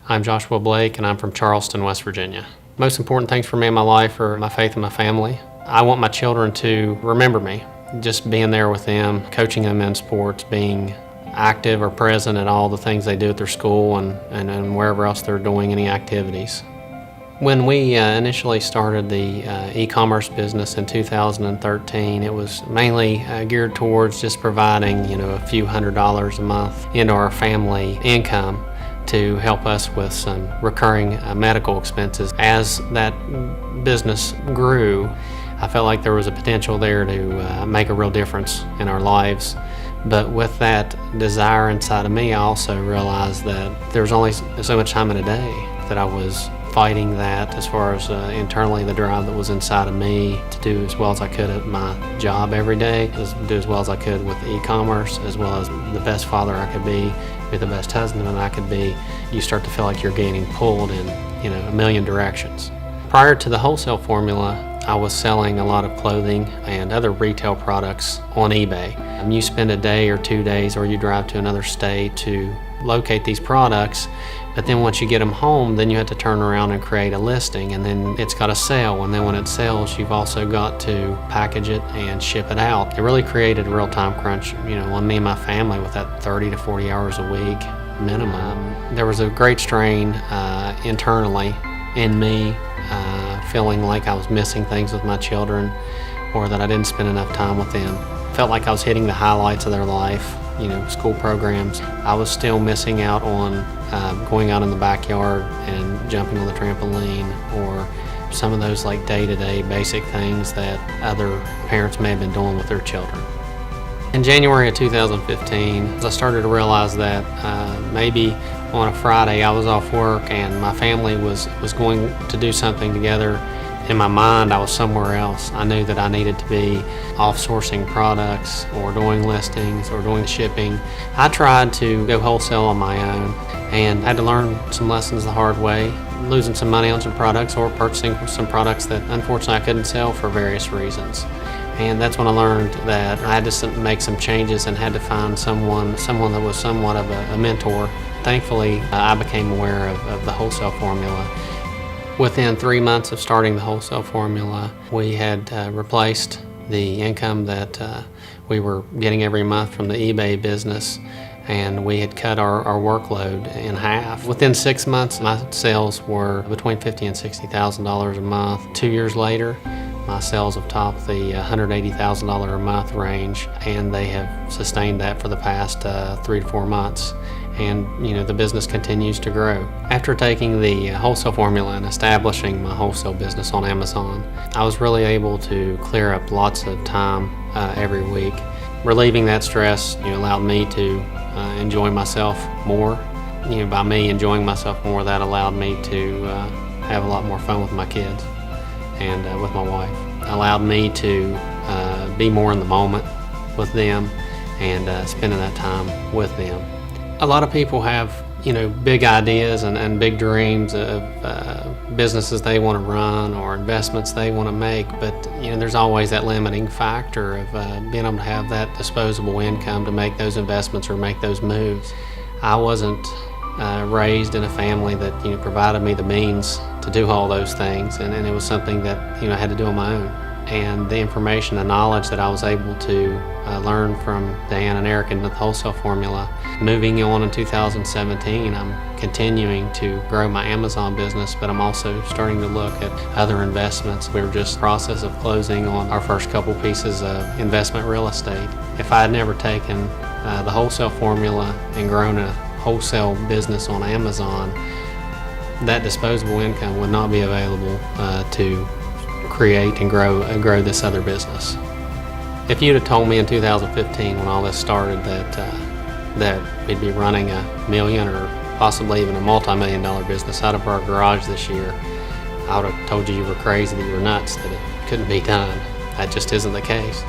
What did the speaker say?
I'm Joshua Blake, and I'm from Charleston, West Virginia. Most important things for me in my life are my faith and my family. I want my children to remember me, just being there with them, coaching them in sports, being active or present at all the things they do at their school and wherever else they're doing any activities. When we initially started the e-commerce business in 2013, it was mainly geared towards just providing, a few $100s a month into our family income to help us with some recurring medical expenses. As that business grew, I felt like there was a potential there to make a real difference in our lives. But with that desire inside of me, I also realized that there was only so much time in a day that I was fighting that as far as internally the drive that was inside of me to do as well as I could at my job every day, do as well as I could with e-commerce, as well as the best father I could be the best husband I could be. You start to feel like you're getting pulled in a million directions. Prior to the Wholesale Formula, I was selling a lot of clothing and other retail products on eBay. You spend a day or 2 days, or you drive to another state to locate these products, but then once you get them home, then you have to turn around and create a listing, and then it's got to sell, and then when it sells, you've also got to package it and ship it out. It really created a real time crunch, on me and my family with that 30 to 40 hours a week minimum. There was a great strain internally in me, feeling like I was missing things with my children, or that I didn't spend enough time with them. Felt like I was hitting the highlights of their life, school programs. I was still missing out on going out in the backyard and jumping on the trampoline, or some of those like day-to-day basic things that other parents may have been doing with their children. In January of 2015, I started to realize that maybe on a Friday I was off work and my family was going to do something together. In my mind, I was somewhere else. I knew that I needed to be off sourcing products or doing listings or doing shipping. I tried to go wholesale on my own and had to learn some lessons the hard way, losing some money on some products or purchasing some products that unfortunately I couldn't sell for various reasons. And that's when I learned that I had to make some changes and had to find someone that was somewhat of a mentor. Thankfully, I became aware of the Wholesale Formula. Within 3 months of starting the Wholesale Formula, we had replaced the income that we were getting every month from the eBay business, and we had cut our workload in half. Within 6 months, my sales were between $50,000 and $60,000 a month. 2 years later, my sales have topped the $180,000 a month range, and they have sustained that for the past 3 to 4 months. And the business continues to grow. After taking the Wholesale Formula and establishing my wholesale business on Amazon, I was really able to clear up lots of time every week. Relieving that stress allowed me to enjoy myself more. By me enjoying myself more, that allowed me to have a lot more fun with my kids and with my wife. It allowed me to be more in the moment with them and spending that time with them. A lot of people have, big ideas and big dreams of businesses they want to run or investments they want to make, but there's always that limiting factor of being able to have that disposable income to make those investments or make those moves. I wasn't raised in a family that provided me the means to do all those things, and it was something that I had to do on my own. And the information and knowledge that I was able to learn from Dan and Eric in the Wholesale Formula. Moving on in 2017, I'm continuing to grow my Amazon business, but I'm also starting to look at other investments. We were just in the process of closing on our first couple pieces of investment real estate. If I had never taken the Wholesale Formula and grown a wholesale business on Amazon, that disposable income would not be available to create and grow this other business. If you'd have told me in 2015 when all this started that we'd be running $1 million or possibly even a multi-million-dollar business out of our garage this year, I would have told you were crazy, that you were nuts, that it couldn't be done. That just isn't the case.